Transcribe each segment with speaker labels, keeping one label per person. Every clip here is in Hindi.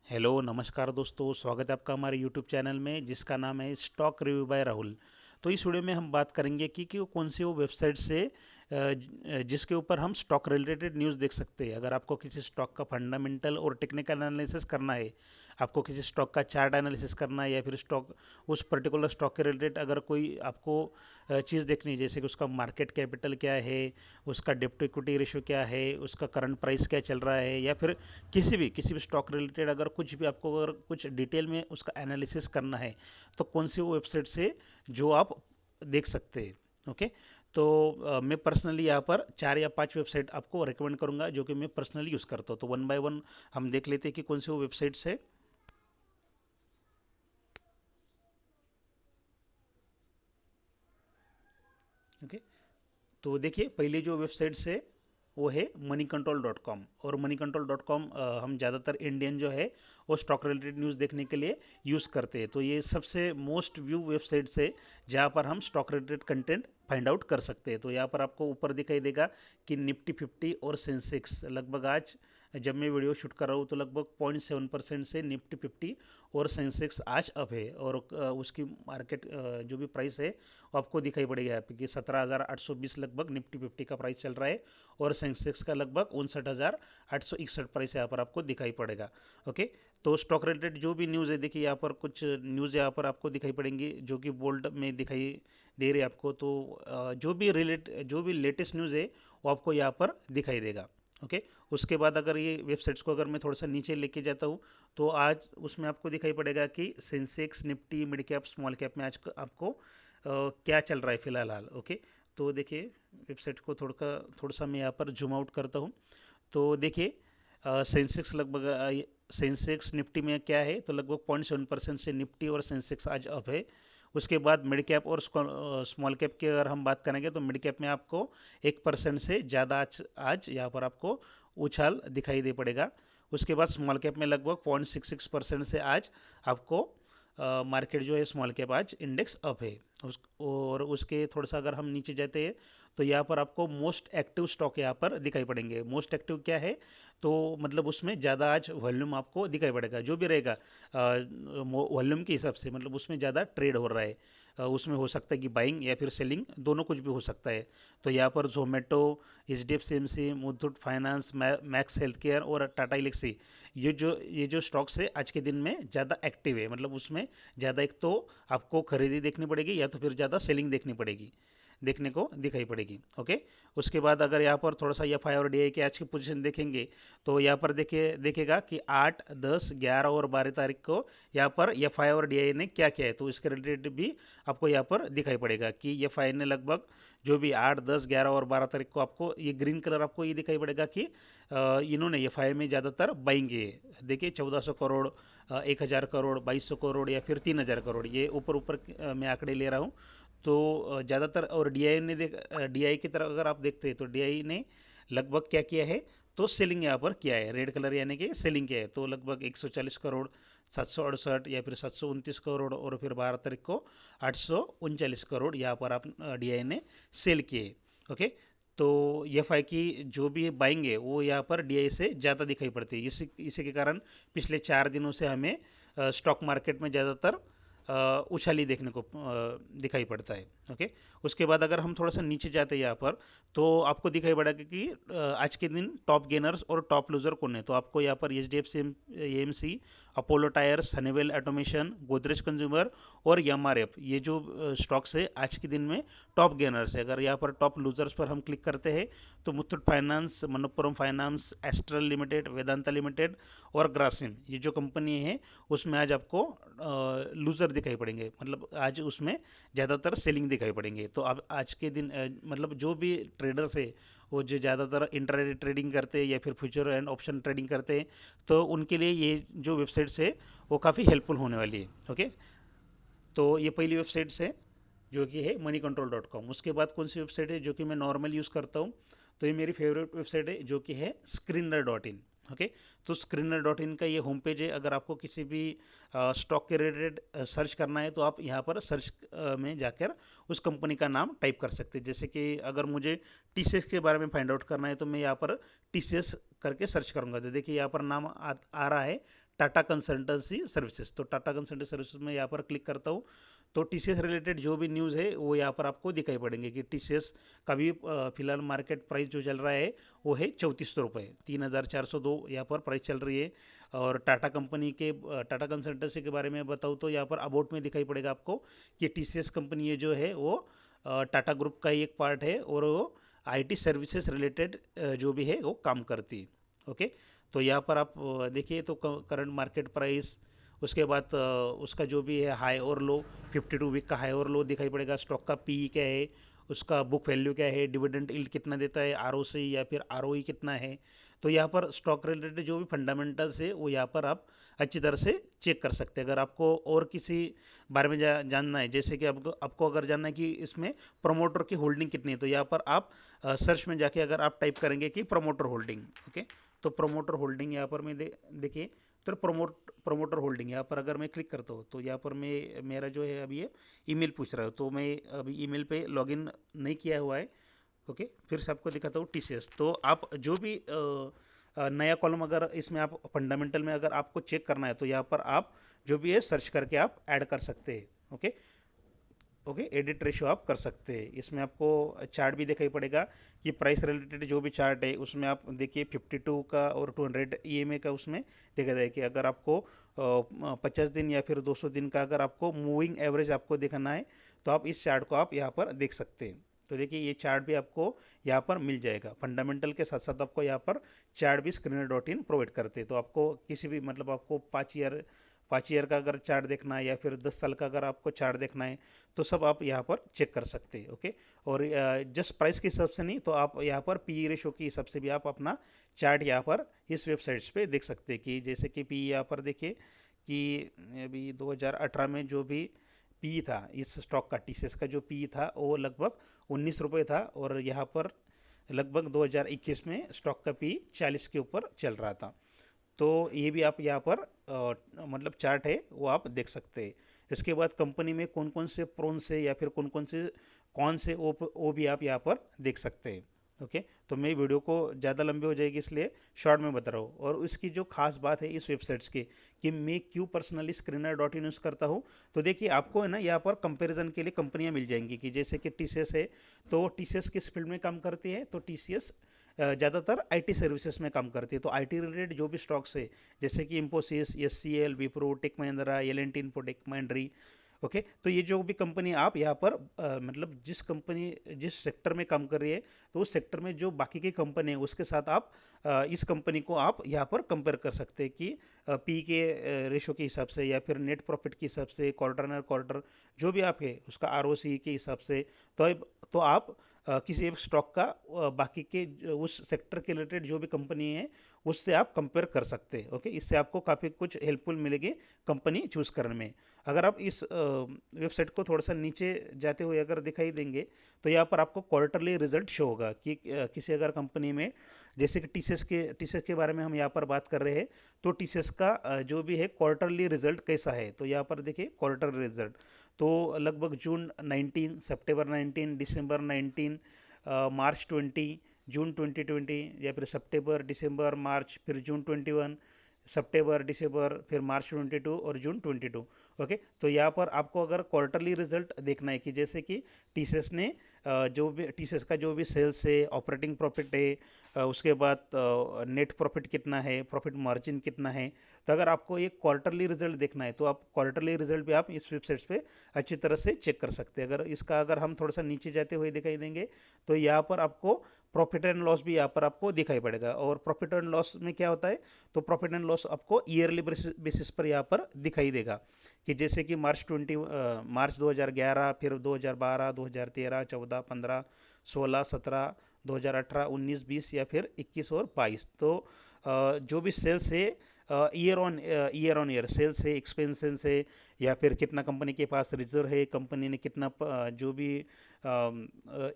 Speaker 1: हेलो नमस्कार दोस्तों, स्वागत है आपका हमारे यूट्यूब चैनल में जिसका नाम है स्टॉक रिव्यू बाय राहुल। तो इस वीडियो में हम बात करेंगे कि वो कौन सी वो वेबसाइट से जिसके ऊपर हम स्टॉक रिलेटेड न्यूज़ देख सकते हैं। अगर आपको किसी स्टॉक का फंडामेंटल और टेक्निकल एनालिसिस करना है, आपको किसी स्टॉक का चार्ट एनालिसिस करना है, या फिर स्टॉक उस पर्टिकुलर स्टॉक के रिलेटेड अगर कोई आपको चीज़ देखनी है, जैसे कि उसका मार्केट कैपिटल क्या है, उसका डेप्ट टू इक्विटी रेशियो क्या है, उसका करंट प्राइस क्या चल रहा है, या फिर किसी भी स्टॉक रिलेटेड अगर कुछ भी आपको अगर कुछ डिटेल में उसका एनालिसिस करना है, तो कौन सी वो वेबसाइट से जो आप देख सकते हैं। ओके। तो मैं पर्सनली यहाँ पर 4 या 5 वेबसाइट आपको रिकमेंड करूँगा जो कि मैं पर्सनली यूज़ करता हूँ। तो वन बाय वन हम देख लेते हैं कि कौन सी वो वेबसाइट्स है। ओके। तो देखिए, पहली जो वेबसाइट्स है वो है moneycontrol.com। और moneycontrol.com हम ज़्यादातर इंडियन जो है वो स्टॉक रिलेटेड न्यूज़ देखने के लिए यूज़ करते हैं। तो ये सबसे मोस्ट व्यू वेबसाइट्स है जहाँ पर हम stock related content find out कर सकते हैं। तो यहाँ पर आपको ऊपर दिखाई देगा कि निफ्टी 50 और सेंसेक्स लगभग आज, जब मैं वीडियो शूट कर रहा हूँ, तो लगभग 0.7% से निफ्टी 50 और सेंसेक्स आज अप है। और उसकी मार्केट जो भी प्राइस है वो आपको दिखाई पड़ेगा यहाँ पे कि 17,820 लगभग निफ्टी 50 का प्राइस चल रहा है, और सेंसेक्स का लगभग 59,861 प्राइस यहाँ पर आपको दिखाई पड़ेगा। ओके। तो स्टॉक रिलेटेड जो भी न्यूज़ है, देखिए यहाँ पर कुछ न्यूज़ यहाँ पर आपको दिखाई पड़ेंगी जो कि बोल्ड में दिखाई दे रही है आपको। तो जो भी लेटेस्ट न्यूज़ है वो आपको यहाँ पर दिखाई देगा। ओके। उसके बाद अगर ये वेबसाइट्स को अगर मैं थोड़ा सा नीचे लेके जाता हूँ, तो आज उसमें आपको दिखाई पड़ेगा कि Sensex Nifty mid cap small cap में आज आपको क्या चल रहा है फ़िलहाल हाल। ओके। तो देखिए, वेबसाइट को थोड़ा सा मैं यहाँ पर जूम आउट करता हूँ। तो देखिए, सेंसेक्स लगभग सेंसेक्स निफ्टी में क्या है, तो लगभग 0.7% से निफ्टी और सेंसेक्स आज अप है। उसके बाद मिड कैप और स्मॉल कैप की अगर हम बात करेंगे, तो मिड कैप में आपको 1% से ज़्यादा आज यहाँ पर आपको उछाल दिखाई दे पड़ेगा। उसके बाद स्मॉल कैप में लगभग 0.66% से आज आपको मार्केट जो है स्मॉल कैप आज इंडेक्स अप है। और उसके थोड़ा सा अगर हम नीचे जाते हैं, तो यहाँ पर आपको मोस्ट एक्टिव स्टॉक यहाँ पर दिखाई पड़ेंगे। मोस्ट एक्टिव क्या है, तो मतलब उसमें ज़्यादा आज वॉल्यूम आपको दिखाई पड़ेगा। जो भी रहेगा वॉल्यूम के हिसाब से, मतलब उसमें ज़्यादा ट्रेड हो रहा है। उसमें हो सकता है कि बाइंग या फिर सेलिंग दोनों कुछ भी हो सकता है। तो यहाँ पर Zomato, HDFC Muthoot finance, max health care और टाटा एलेक्सी, ये जो स्टॉक्स है आज के दिन में ज़्यादा एक्टिव है। मतलब उसमें ज़्यादा एक तो आपको खरीदी देखनी पड़ेगी, या तो फिर ज़्यादा सेलिंग देखने को दिखाई पड़ेगी। ओके। उसके बाद अगर यहाँ पर थोड़ा सा एफ आई और डी आई की आज की पोजीशन देखेंगे, तो यहाँ पर देखेगा कि 8, 10, 11 और 12 तारीख को यहाँ पर एफ आई और डी आई ने क्या किया है। तो इसके रिलेटेड भी आपको यहाँ पर दिखाई पड़ेगा कि एफ आई ने लगभग जो भी 8, 10, 11 और 12 तारीख को आपको ये ग्रीन कलर आपको ये दिखाई पड़ेगा कि इन्होंने एफ आई में ज़्यादातर बाइंग किए। देखिए, 1400 करोड़, 1000 करोड़, 2200 करोड़, या फिर 3000 करोड़, ये ऊपर ऊपर मैं आंकड़े ले रहा हूँ। तो ज़्यादातर, और डीआई की तरफ अगर आप देखते हैं, तो डीआई ने लगभग क्या किया है, तो सेलिंग यहाँ पर किया है। रेड कलर यानी कि सेलिंग किया है। तो लगभग 140 करोड़, 768 या फिर 729 करोड़, और फिर 12 तारीख को 839 करोड़ यहाँ पर आप डीआई ने सेल किए। ओके। तो एफ आई की जो भी बाइंग है वो यहाँ पर डीआई से ज़्यादा दिखाई पड़ती है। इसी के कारण पिछले 4 दिनों से हमें स्टॉक मार्केट में ज़्यादातर उछाली देखने को दिखाई पड़ता है। ओके। उसके बाद अगर हम थोड़ा सा नीचे जाते हैं यहाँ पर, तो आपको दिखाई पड़ेगा कि आज के दिन टॉप गेनर्स और टॉप लूजर कौन है। तो आपको यहाँ पर HDFC AMC, Apollo tyres, Honeywell automation, Godrej consumer और MRF, ये जो स्टॉक्स है आज के दिन में टॉप गेनर्स है। अगर यहाँ पर टॉप लूजर्स पर हम क्लिक करते हैं, तो Muthoot finance, Manappuram finance, astral limited, Vedanta limited और ग्रासिम, ये जो कंपनी है उसमें आज आपको लूज़र दिखाई पड़ेंगे। मतलब आज उसमें ज़्यादातर सेलिंग दिखाई पड़ेंगे। तो अब आज के दिन मतलब जो भी ट्रेडर्स है वो जो ज़्यादातर इंट्राडे ट्रेडिंग करते हैं या फिर फ्यूचर एंड ऑप्शन ट्रेडिंग करते हैं, तो उनके लिए ये जो वेबसाइट्स है वो काफ़ी हेल्पफुल होने वाली है। ओके। तो ये पहली वेबसाइट्स है जो कि है moneycontrol.com। उसके बाद कौन सी वेबसाइट है जो कि मैं नॉर्मल यूज़ करता हूँ, तो ये मेरी फेवरेट वेबसाइट है जो कि है screener.in। ओके। तो screener.in का ये होम पेज है। अगर आपको किसी भी स्टॉक के रिलेटेड सर्च करना है, तो आप यहाँ पर सर्च में जाकर उस कंपनी का नाम टाइप कर सकते हैं। जैसे कि अगर मुझे TCS के बारे में फाइंड आउट करना है, तो मैं यहाँ पर TCS करके सर्च करूँगा, तो देखिए यहाँ पर नाम आ रहा है टाटा कंसल्टेंसी सर्विसेज। तो टाटा कंसल्टेंसी सर्विसेज में यहाँ पर क्लिक करता हूँ तो टीसीएस रिलेटेड जो भी न्यूज़ है वो यहाँ पर आपको दिखाई पड़ेंगे कि टीसीएस का भी फिलहाल मार्केट प्राइस जो चल रहा है वो है 3400 रुपये, 3402 यहाँ पर प्राइस चल रही है। और टाटा कंपनी के टाटा कंसल्टेंसी के बारे में बताऊँ तो यहाँ पर अबाउट में दिखाई पड़ेगा आपको कि टीसीएस कंपनी ये जो है वो टाटा ग्रुप का ही एक पार्ट है और वो आईटी सर्विसेज रिलेटेड जो भी है वो काम करती है। ओके, तो यहाँ पर आप देखिए तो करंट मार्केट प्राइस, उसके बाद उसका जो भी है हाई और लो, 52 वीक का हाई और लो दिखाई पड़ेगा, स्टॉक का पी क्या है, उसका बुक वैल्यू क्या है, डिविडेंड यील्ड कितना देता है, आरओसी या फिर आरओई कितना है। तो यहाँ पर स्टॉक रिलेटेड जो भी फंडामेंटल्स है वो यहाँ पर आप अच्छी तरह से चेक कर सकते हैं। अगर आपको और किसी बारे में जानना है, जैसे कि आपको अगर जानना है कि इसमें प्रमोटर की होल्डिंग कितनी है, तो यहाँ पर आप सर्च में जाके अगर आप टाइप करेंगे कि प्रमोटर होल्डिंग, ओके, तो प्रमोटर होल्डिंग यहाँ पर मैं देखिए तो प्रमोटर होल्डिंग यहाँ पर अगर मैं क्लिक करता हूँ तो यहाँ पर मैं मेरा जो है अभी ये ईमेल पूछ रहा है, तो मैं अभी ईमेल पे लॉगिन नहीं किया हुआ है। ओके, फिर से आपको दिखाता हूँ टीसीएस। तो आप जो भी नया कॉलम अगर इसमें आप फंडामेंटल में अगर आपको चेक करना है तो यहाँ पर आप जो भी है सर्च करके आप ऐड कर सकते हैं। ओके ओके, एडिट रेशियो आप कर सकते हैं। इसमें आपको चार्ट भी दिखाई पड़ेगा कि प्राइस रिलेटेड जो भी चार्ट है उसमें आप देखिए 52 का और 200 ईएमए का उसमें देखा जाए कि अगर आपको 50 दिन या फिर 200 दिन का अगर आपको मूविंग एवरेज आपको देखना है तो आप इस चार्ट को आप यहाँ पर देख सकते हैं। तो देखिए ये चार्ट भी आपको यहाँ पर मिल जाएगा। फंडामेंटल के साथ साथ आपको यहाँ पर चार्ट भी Screener.in प्रोवाइड करते हैं। तो आपको किसी भी मतलब आपको 5 ईयर का अगर चार्ट देखना है या फिर 10 साल का अगर आपको चार्ट देखना है तो सब आप यहाँ पर चेक कर सकते हैं। ओके, और जस्ट प्राइस के हिसाब से नहीं तो आप यहाँ पर पी रेशो के हिसाब से भी आप अपना चार्ट यहाँ पर इस वेबसाइट्स पे देख सकते हैं। कि जैसे कि पी यहाँ पर देखिए कि अभी 2018 में जो भी पी था इस स्टॉक का, टीसीएस का जो पी था वो लगभग 19 रुपये था और यहाँ पर लगभग 2021 में स्टॉक का पी 40 के ऊपर चल रहा था। तो ये भी आप यहाँ पर मतलब चार्ट है वो आप देख सकते हैं। इसके बाद कंपनी में कौन कौन से प्रोन से या फिर कौन कौन से वो भी आप यहाँ पर देख सकते हैं। ओके, तो मैं वीडियो को ज़्यादा लंबी हो जाएगी इसलिए शॉर्ट में बता रहा हूँ। और इसकी जो खास बात है इस वेबसाइट्स की कि मैं क्यों पर्सनली Screener.in यूज़ करता हूँ, तो देखिए आपको है ना यहाँ पर कंपैरिजन के लिए कंपनियाँ मिल जाएंगी कि जैसे कि टीसीएस है तो टीसीएस किस फील्ड में काम करती है, तो टीसीएस ज़्यादातर आईटी सर्विसेज में काम करती है। तो आईटी रिलेटेड जो भी स्टॉक्स है जैसे कि Infosys, HCL, Wipro, tech Mahindra, L and T Infotech, Mindtree. Okay, तो ये जो भी कंपनी आप यहाँ पर मतलब जिस कंपनी जिस सेक्टर में काम कर रही है तो उस सेक्टर में जो बाकी की कंपनी है उसके साथ आप इस कंपनी को आप यहाँ पर कंपेयर कर सकते हैं कि पी के रेशो के हिसाब से या फिर नेट प्रॉफिट के हिसाब से, क्वार्टर जो भी आप है उसका आरओसी के हिसाब से। तो आप किसी एक स्टॉक का बाकी के उस सेक्टर के रिलेटेड जो भी कंपनी है उससे आप कंपेयर कर सकते हैं। ओके, इससे आपको काफ़ी कुछ हेल्पफुल मिलेगी कंपनी चूज़ करने में। अगर आप इस वेबसाइट को थोड़ा सा नीचे जाते हुए अगर दिखाई देंगे तो यहाँ पर आपको क्वार्टरली रिजल्ट शो होगा कि किसी अगर कंपनी में जैसे कि टीसीएस के बारे में हम यहाँ पर बात कर रहे हैं तो टीसीएस का जो भी है क्वार्टरली रिजल्ट कैसा है। तो यहाँ पर देखिए क्वार्टर रिजल्ट तो लगभग जून 19, सितंबर 19, दिसंबर 19, मार्च 20, जून 2020 या फिर सितंबर, दिसंबर, मार्च, फिर जून 21, सितंबर, दिसंबर, फिर मार्च 22 और जून 22। ओके, तो यहाँ पर आपको अगर क्वार्टरली रिजल्ट देखना है कि जैसे कि टीसीएस ने जो भी टीसीएस का जो भी सेल्स है, ऑपरेटिंग प्रॉफिट है, उसके बाद नेट प्रॉफिट कितना है, प्रॉफिट मार्जिन कितना है, तो अगर आपको ये क्वार्टरली रिजल्ट देखना है तो आप क्वार्टरली रिजल्ट भी आप इस वेबसाइट्स पे अच्छी तरह से चेक कर सकते हैं। अगर हम थोड़ा सा नीचे जाते हुए दिखाई देंगे तो यहाँ पर आपको प्रॉफिट एंड लॉस भी यहाँ पर आपको दिखाई पड़ेगा। और प्रॉफिट एंड लॉस में क्या होता है, तो प्रॉफिट एंड लॉस आपको ईयरली बेसिस पर यहाँ पर दिखाई देगा कि जैसे कि मार्च 2011, फिर 2012, 2013, 14, 15, 16, 17, 2018, 19, 20 या फिर 21 और 22। तो जो भी सेल्स है ईयर ऑन ईयर सेल्स है, एक्सपेंसेस है या फिर कितना कंपनी के पास रिजर्व है, कंपनी ने कितना जो भी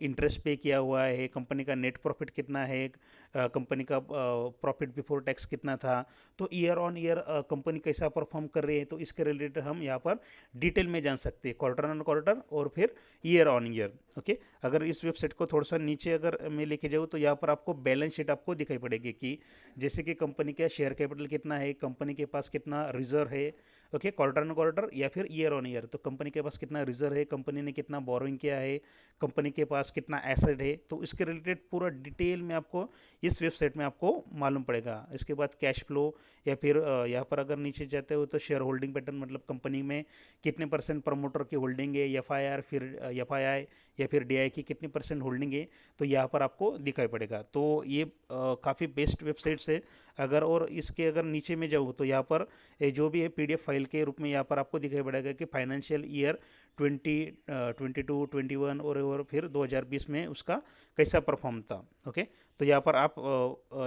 Speaker 1: इंटरेस्ट पे किया हुआ है, कंपनी का नेट प्रॉफिट कितना है, कंपनी का प्रॉफिट बिफोर टैक्स कितना था, तो ईयर ऑन ईयर कंपनी कैसा परफॉर्म कर रही है, तो इसके रिलेटेड हम यहाँ पर डिटेल में जान सकते हैं क्वार्टर ऑन क्वार्टर और फिर ईयर ऑन ईयर। ओके। अगर इस वेबसाइट को थोड़ा सा नीचे अगर मैं लेके जाऊँ तो यहाँ पर आपको बैलेंस शीट आपको दिखाई पड़ेगी कि जैसे कि कंपनी का शेयर कैपिटल कितना है, कंपनी के पास कितना रिजर्व है, ओके, क्वार्टर ऑन क्वार्टर या फिर ईयर ऑन ईयर। तो कंपनी के पास कितना रिजर्व है, कंपनी ने कितना बोरोइंग किया है, कंपनी के पास कितना एसेट है, तो इसके रिलेटेड पूरा डिटेल में आपको इस वेबसाइट में आपको मालूम पड़ेगा। इसके बाद कैश फ्लो या फिर यहाँ पर अगर नीचे जाते हो तो शेयर होल्डिंग पैटर्न, मतलब कंपनी में कितने परसेंट प्रमोटर की होल्डिंग है, एफआईआर फिर एफआईआई या फिर डीआई की कितनी परसेंट होल्डिंग है, तो यहाँ पर आपको दिखाई पड़ेगा। तो ये काफ़ी बेस्ट वेबसाइट्स है। अगर और इसके अगर नीचे में जाऊँ तो यहाँ पर जो भी है पीडीएफ फाइल के रूप में यहाँ पर आपको दिखाई पड़ेगा कि फाइनेंशियल ईयर 2022 21 और फिर 2020 में उसका कैसा परफॉर्म था। ओके, तो यहाँ पर आप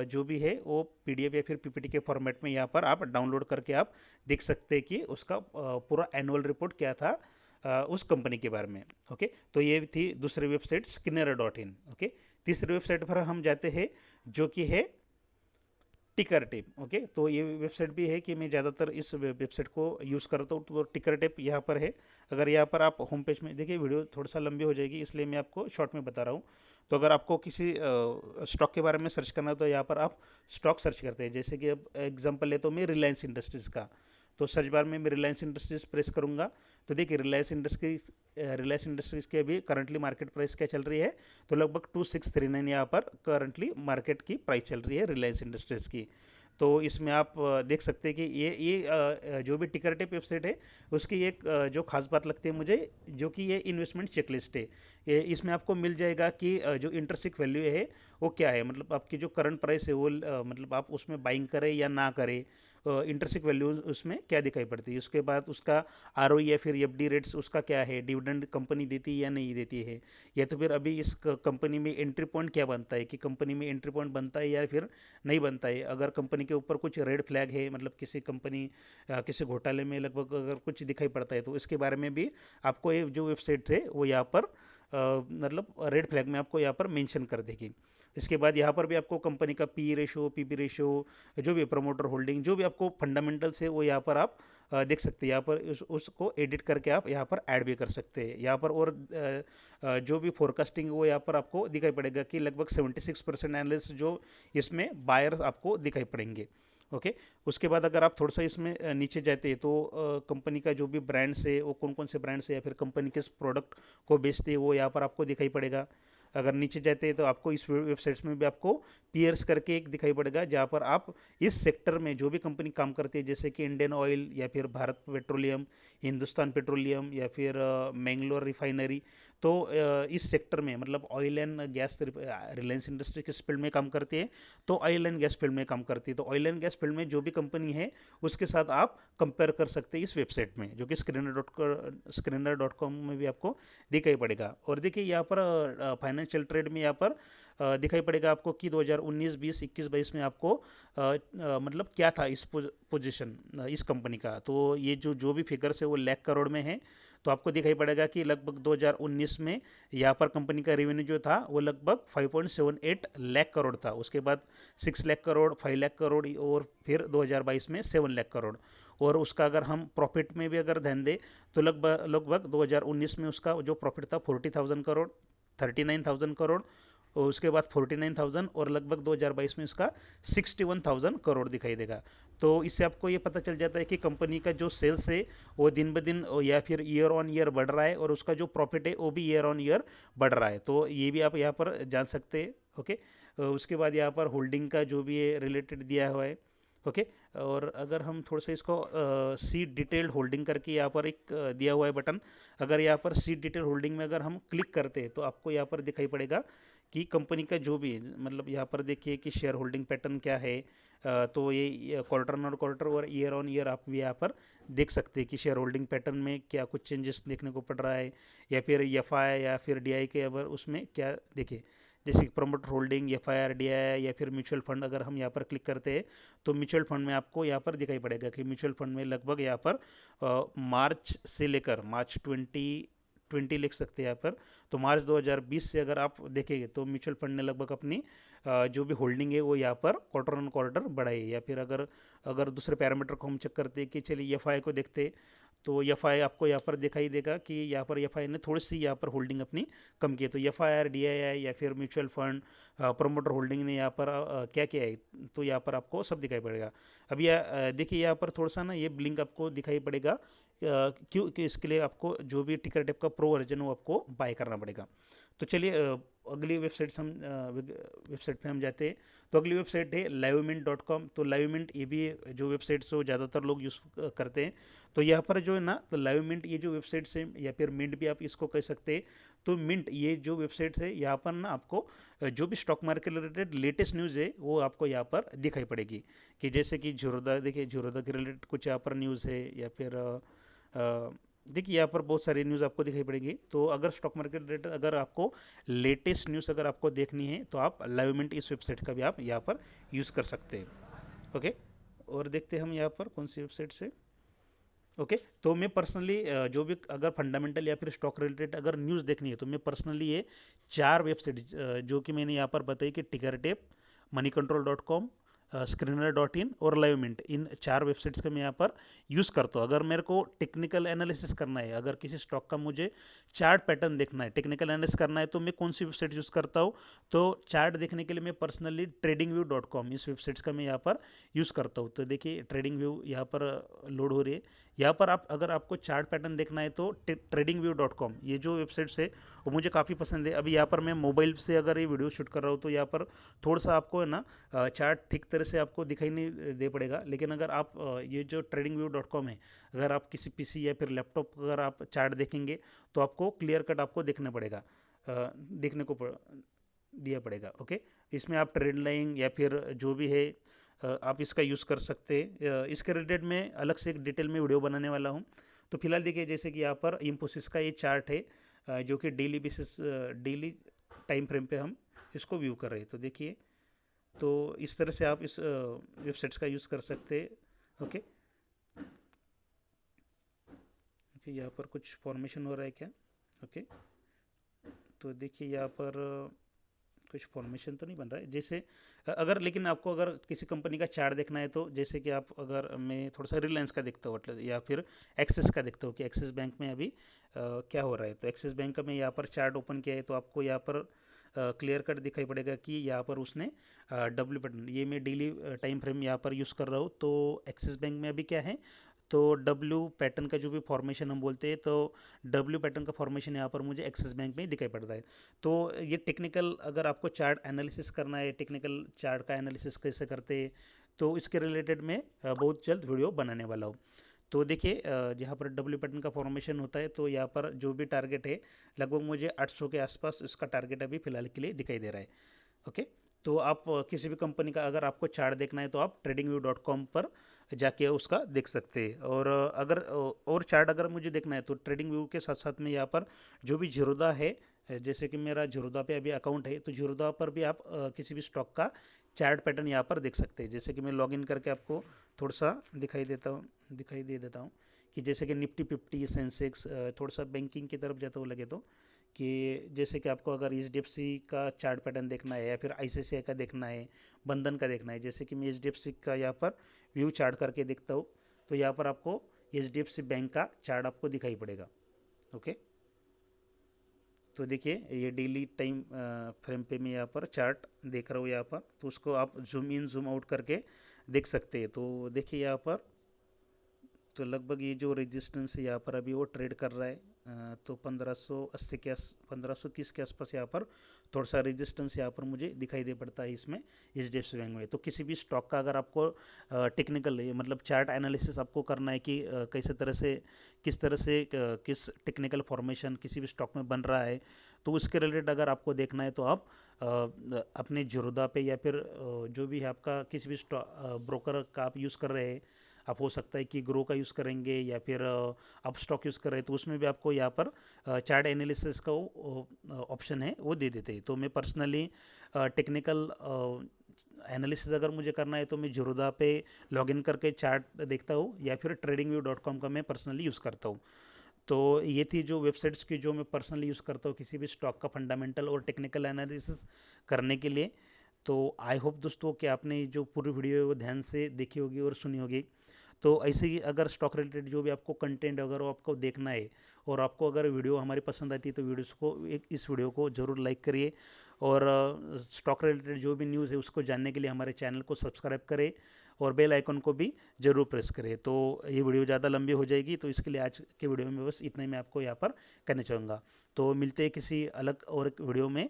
Speaker 1: जो भी है वो पीडीएफ या फिर पीपीटी के फॉर्मेट में यहाँ पर आप डाउनलोड करके आप देख सकते हैं कि उसका पूरा एनुअल रिपोर्ट क्या था उस कंपनी के बारे में। ओके, तो ये थी दूसरी वेबसाइट स्किनर.इन। ओके, तीसरी वेबसाइट पर हम जाते हैं जो कि है टिकर टेप। ओके, तो ये वेबसाइट भी है कि मैं ज़्यादातर इस वेबसाइट को यूज़ करता हूँ। तो टिकर टेप यहाँ पर है। अगर यहाँ पर आप होम पेज में देखिए, वीडियो थोड़ा सा लंबी हो जाएगी इसलिए मैं आपको शॉर्ट में बता रहा हूँ। तो अगर आपको किसी स्टॉक के बारे में सर्च करना है तो यहाँ पर आप स्टॉक सर्च करते हैं। जैसे कि अब एग्जांपल ले तो मैं रिलायंस इंडस्ट्रीज़ का, तो सर्च बार में मैं रिलायंस इंडस्ट्रीज़ प्रेस करूँगा तो देखिए रिलायंस इंडस्ट्रीज़ की अभी करंटली मार्केट प्राइस क्या चल रही है, तो लगभग 2639 यहाँ पर करंटली मार्केट की प्राइस चल रही है रिलायंस इंडस्ट्रीज़ की। तो इसमें आप देख सकते हैं कि ये जो भी टिकर टेप वेबसाइट है उसकी एक जो खास बात लगती है मुझे, जो कि ये इन्वेस्टमेंट चेकलिस्ट है। ये इसमें आपको मिल जाएगा कि जो इंटरेंसिक वैल्यू है वो क्या है, मतलब आपकी जो करंट प्राइस है वो मतलब आप उसमें बाइंग करें या ना करें, इंटरेंसिक वैल्यू उसमें क्या दिखाई पड़ती है। उसके बाद उसका आरओई या फिर एफडी रेट्स उसका क्या है, डिविडेंड कंपनी देती है या नहीं देती है, या तो फिर अभी इस कंपनी में एंट्री पॉइंट क्या बनता है कि कंपनी में एंट्री पॉइंट बनता है या फिर नहीं बनता है। अगर कंपनी के ऊपर कुछ रेड फ्लैग है, मतलब किसी कंपनी किसी घोटाले में लगभग अगर कुछ दिखाई पड़ता है तो इसके बारे में भी आपको ये जो वेबसाइट है वो यहाँ पर मतलब रेड फ्लैग में आपको यहाँ पर मेंशन कर देगी। इसके बाद यहाँ पर भी आपको कंपनी का पी रेशो, पीपी रेशो, जो भी प्रमोटर होल्डिंग, जो भी आपको फंडामेंटल्स है वो यहाँ पर आप देख सकते हैं। यहाँ पर उसको एडिट करके आप यहाँ पर ऐड भी कर सकते हैं यहाँ पर। और जो भी फोरकास्टिंग वो यहाँ पर आपको दिखाई पड़ेगा कि लगभग 76% एनालिस्ट जो इसमें बायर्स आपको दिखाई पड़ेंगे। ओके, उसके बाद अगर आप थोड़ा सा इसमें नीचे जाते हैं तो कंपनी का जो भी ब्रांड्स है वो कौन कौन से ब्रांड्स है या फिर कंपनी किस प्रोडक्ट को बेचती है वो यहाँ पर आपको दिखाई पड़ेगा। अगर नीचे जाते हैं तो आपको इस वेबसाइट्स में भी आपको पीयर्स करके एक दिखाई पड़ेगा जहाँ पर आप इस सेक्टर में जो भी कंपनी काम करती है, जैसे कि इंडियन ऑयल या फिर भारत पेट्रोलियम, हिंदुस्तान पेट्रोलियम या फिर मैंगलोर रिफाइनरी, तो इस सेक्टर में मतलब oil and gas, Reliance industry किस फील्ड में काम करती है, तो ऑयल एंड गैस फील्ड में काम करती है। तो ऑयल एंड गैस फील्ड में जो भी कंपनी है उसके साथ आप कंपेयर कर सकते हैं इस वेबसाइट में, जो कि स्क्रीनर.com में भी आपको दिखाई पड़ेगा। और देखिए यहाँ पर फाइनेंशियल ट्रेड में यहाँ पर दिखाई पड़ेगा आपको कि 2019, 20, 21, 22 में आपको मतलब क्या था इस पोजीशन इस कंपनी का। तो ये जो भी फिगर्स है वो लाख करोड़ में है। तो आपको दिखाई पड़ेगा कि लगभग 2019 में यहाँ पर कंपनी का रेवेन्यू जो था वो लगभग 5.78 लाख करोड़ था। उसके बाद 6 लाख करोड़, 5 लाख करोड़ और फिर 2022 में 7 लाख करोड़। और उसका अगर हम प्रॉफिट में भी अगर ध्यान दें तो लगभग 2019 में उसका जो प्रॉफिट था 40,000 करोड़, 39,000 करोड़, और उसके बाद 49,000 और लगभग 2022 में इसका 61,000 करोड़ दिखाई देगा। तो इससे आपको ये पता चल जाता है कि कंपनी का जो सेल्स है वो दिन ब दिन या फिर ईयर ऑन ईयर बढ़ रहा है और उसका जो प्रॉफिट है वो भी ईयर ऑन ईयर बढ़ रहा है। तो ये भी आप यहाँ पर जान सकते हैं। ओके, उसके बाद यहाँ पर होल्डिंग का जो भी है रिलेटेड दिया हुआ है। ओके, और अगर हम थोड़ा सा इसको सी डिटेल्ड होल्डिंग करके यहाँ पर एक दिया हुआ है बटन, अगर यहाँ पर सी डिटेल होल्डिंग में अगर हम क्लिक करते हैं तो आपको यहाँ पर दिखाई पड़ेगा कि कंपनी का जो भी मतलब यहाँ पर देखिए कि शेयर होल्डिंग पैटर्न क्या है। तो ये क्वार्टर ऑन क्वार्टर और ईयर ऑन ईयर आप भी यहाँ पर देख सकते हैं कि शेयर होल्डिंग पैटर्न में क्या कुछ चेंजेस देखने को पड़ रहा है, या फिर एफआई या फिर डीआई के अगर उसमें क्या देखिए, जैसे प्रमोटर होल्डिंग, एफआईआर, डीआई या फिर म्यूचुअल फंड। अगर हम यहाँ पर क्लिक करते हैं तो म्यूचुअल फंड में आपको यहाँ पर दिखाई पड़ेगा कि म्यूचुअल फंड में लगभग यहाँ पर मार्च से लेकर मार्च 20 लिख सकते हैं यहाँ पर। तो मार्च 2020 से अगर आप देखेंगे तो म्यूचुअल फंड ने लगभग अपनी जो भी होल्डिंग है वो यहाँ पर क्वार्टर ऑन क्वार्टर बढ़ाई है। या फिर अगर अगर दूसरे पैरामीटर को हम चेक करते हैं कि चलिए एफ को देखते, तो एफ आपको यहाँ पर दिखाई देगा कि यहाँ पर एफ ने थोड़ी सी यहाँ पर होल्डिंग अपनी कम की है। तो एफ DII या फिर म्यूचुअल फंड प्रोमोटर होल्डिंग ने यहाँ पर क्या किया है, तो यहाँ पर आपको सब दिखाई पड़ेगा। अभी देखिए यहाँ पर थोड़ा सा ना ये ब्लिंक आपको दिखाई पड़ेगा, क्यों कि इसके लिए आपको जो भी टिकर टेप का प्रो वर्जन वो आपको बाय करना पड़ेगा। तो चलिए अगली वेबसाइट पे हम जाते हैं। तो अगली वेबसाइट है livemint.com। तो livemint ये भी जो वेबसाइट्स हो ज़्यादातर लोग यूज़ करते हैं। तो यहाँ पर जो है ना, तो livemint ये जो वेबसाइट्स है, या फिर मिंट भी आप इसको कह सकते हैं। तो मिंट ये जो वेबसाइट है, यहाँ पर ना आपको जो भी stock market related latest news है वो आपको यहाँ पर दिखाई पड़ेगी। कि जैसे कि जीरोधा, देखिए जीरोधा के रिलेटेड कुछ यहाँ पर न्यूज़ है, या फिर देखिए यहाँ पर बहुत सारी न्यूज़ आपको दिखाई पड़ेगी। तो अगर स्टॉक मार्केट रिलेटेड अगर आपको लेटेस्ट न्यूज़ अगर आपको देखनी है तो आप लाइवमिंट इस वेबसाइट का भी आप यहाँ पर यूज़ कर सकते हैं। ओके, और देखते हैं हम यहाँ पर कौन सी वेबसाइट से। ओके, तो मैं पर्सनली जो भी अगर फंडामेंटल या फिर स्टॉक रिलेटेड अगर न्यूज़ देखनी है तो मैं पर्सनली ये 4 वेबसाइट जो कि मैंने यहाँ पर बताई कि टिकर टेप, moneycontrol.com, screener.in और livemint, इन 4 वेबसाइट्स का मैं यहाँ पर यूज़ करता हूँ। अगर मेरे को टेक्निकल एनालिसिस करना है, अगर किसी स्टॉक का मुझे चार्ट पैटर्न देखना है, टेक्निकल एनालिसिस करना है, तो मैं कौन सी वेबसाइट यूज़ करता हूँ। तो चार्ट देखने के लिए मैं पर्सनली tradingview.com इस वेबसाइट्स का मैं यहाँ पर यूज़ करता हूँ। तो देखिए ट्रेडिंग व्यू यहाँ पर लोड हो रही है। यहाँ पर आप अगर आपको चार्ट पैटर्न देखना है तो tradingview.com ये जो वेबसाइट्स है वो मुझे काफ़ी पसंद है। अभी यहाँ पर मैं मोबाइल से अगर ये वीडियो शूट कर रहा हूँ तो यहाँ पर थोड़ा सा आपको है ना चार्ट ठीक तरह से आपको दिखाई नहीं दे पड़ेगा। लेकिन अगर आप ये जो tradingview.com है, अगर आप किसी PC या फिर लैपटॉप अगर आप चार्ट देखेंगे तो आपको क्लियर कट आपको देखना पड़ेगा, देखने को दिया पड़ेगा। ओके, इसमें आप ट्रेंड लाइन या फिर जो भी है आप इसका यूज़ कर सकते हैं। इसके रिलेटेड मैं अलग से एक डिटेल में वीडियो बनाने वाला हूँ। तो फिलहाल देखिए जैसे कि यहाँ पर इंफोसिस का ये चार्ट है जो कि daily basis daily time frame पे हम इसको व्यू कर रहे हैं। तो देखिए, तो इस तरह से आप इस वेबसाइट्स का यूज़ कर सकते हैं। ओके, यहाँ पर कुछ फॉर्मेशन हो रहा है क्या? ओके, तो देखिए यहाँ पर कुछ फॉर्मेशन तो नहीं बन रहा है जैसे अगर, लेकिन आपको अगर किसी कंपनी का चार्ट देखना है तो जैसे कि आप अगर मैं थोड़ा सा रिलायंस का देखता हूँ मतलब, या फिर एक्सिस का देखता हूँ कि एक्सिस बैंक में अभी क्या हो रहा है। तो एक्सिस बैंक का मैं यहाँ पर चार्ट ओपन किया है तो आपको यहाँ पर क्लियर कट दिखाई पड़ेगा कि यहाँ पर उसने डब्ल्यू पैटर्न, ये मैं डेली टाइम फ्रेम यहाँ पर यूज़ कर रहा हूँ। तो एक्सिस बैंक में अभी क्या है, तो डब्ल्यू पैटर्न का जो भी फॉर्मेशन हम बोलते हैं, तो डब्ल्यू पैटर्न का फॉर्मेशन यहाँ पर मुझे एक्सिस बैंक में ही दिखाई पड़ता है। तो ये टेक्निकल अगर आपको चार्ट एनालिसिस करना है, टेक्निकल चार्ट का एनालिसिस कैसे करते हैं, तो इसके रिलेटेड मैं बहुत जल्द वीडियो बनाने वाला हूँ। तो देखिए यहाँ पर डब्ल्यू पैटर्न का फॉर्मेशन होता है, तो यहाँ पर जो भी टारगेट है लगभग मुझे 800 के आसपास इसका टारगेट अभी फ़िलहाल के लिए दिखाई दे रहा है। ओके, तो आप किसी भी कंपनी का अगर आपको चार्ट देखना है तो आप tradingview.com पर जाके उसका देख सकते हैं। और अगर और चार्ट अगर मुझे देखना है तो ट्रेडिंग के साथ साथ में यहाँ पर जो भी जीरोधा है, जैसे कि मेरा जीरोधा पे अभी अकाउंट है, तो जीरोधा पर भी आप किसी भी स्टॉक का चार्ट पैटर्न यहाँ पर देख सकते हैं। जैसे कि मैं लॉगिन करके आपको थोड़ा सा दिखाई दे देता हूँ कि जैसे कि निफ्टी 50 सेंसेक्स, थोड़ा सा बैंकिंग की तरफ जाता हुआ लगे तो, कि जैसे कि आपको अगर HDFC का चार्ट पैटर्न देखना है या फिर ICICI का देखना है, बंधन का देखना है, जैसे कि मैं HDFC का यहाँ पर व्यू चार्ट करके देखता हूँ, तो यहाँ पर आपको HDFC बैंक का चार्ट आपको दिखाई पड़ेगा। ओके, तो देखिए ये डेली टाइम फ्रेम पे मैं यहाँ पर चार्ट देख रहा हूँ यहाँ पर, तो उसको आप जूम इन जूम आउट करके देख सकते हैं। तो देखिए यहाँ पर तो लगभग ये जो रेजिस्टेंस है यहाँ पर अभी वो ट्रेड कर रहा है, तो 1580 के 1530 के आसपास यहाँ पर थोड़ा सा रेजिस्टेंस यहाँ पर मुझे दिखाई दे पड़ता है इसमें HDFC बैंक में। तो किसी भी स्टॉक का अगर आपको टेक्निकल मतलब चार्ट एनालिसिस आपको करना है कि कैसे तरह से किस टेक्निकल फॉर्मेशन किसी भी स्टॉक में बन रहा है, तो उसके रिलेटेड अगर आपको देखना है तो आप अपने जीरोधा पे या फिर जो भी है आपका किसी भी ब्रोकर का आप यूज़ कर रहे हैं, आप हो सकता है कि ग्रो का यूज़ करेंगे या फिर अप स्टॉक यूज़ कर रहे हैं, तो उसमें भी आपको यहाँ पर चार्ट एनालिसिस का ऑप्शन है वो दे देते हैं। तो मैं पर्सनली टेक्निकल एनालिसिस अगर मुझे करना है तो मैं जीरोधा पे लॉगिन करके चार्ट देखता हूँ या फिर tradingview.com का मैं पर्सनली यूज़ करता हूँ। तो ये थी जो वेबसाइट्स की जो मैं पर्सनली यूज़ करता हूँ किसी भी स्टॉक का फंडामेंटल और टेक्निकल एनालिसिस करने के लिए। तो आई होप दोस्तों कि आपने जो पूरी वीडियो है वो ध्यान से देखी होगी और सुनी होगी। तो ऐसे ही अगर स्टॉक रिलेटेड जो भी आपको कंटेंट अगर वो आपको देखना है और आपको अगर वीडियो हमारी पसंद आती है तो वीडियोस को इस वीडियो को ज़रूर लाइक करिए। और स्टॉक रिलेटेड जो भी न्यूज़ है उसको जानने के लिए हमारे चैनल को सब्सक्राइब करें और बेल आइकन को भी ज़रूर प्रेस करें। तो ये वीडियो ज़्यादा लंबी हो जाएगी, तो इसके लिए आज के वीडियो में बस इतना ही मैं आपको यहाँ पर कहना चाहूँगा। तो मिलते हैं किसी अलग और एक वीडियो में।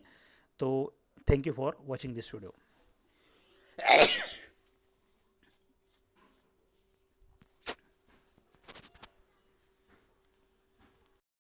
Speaker 1: तो thank you for watching this video.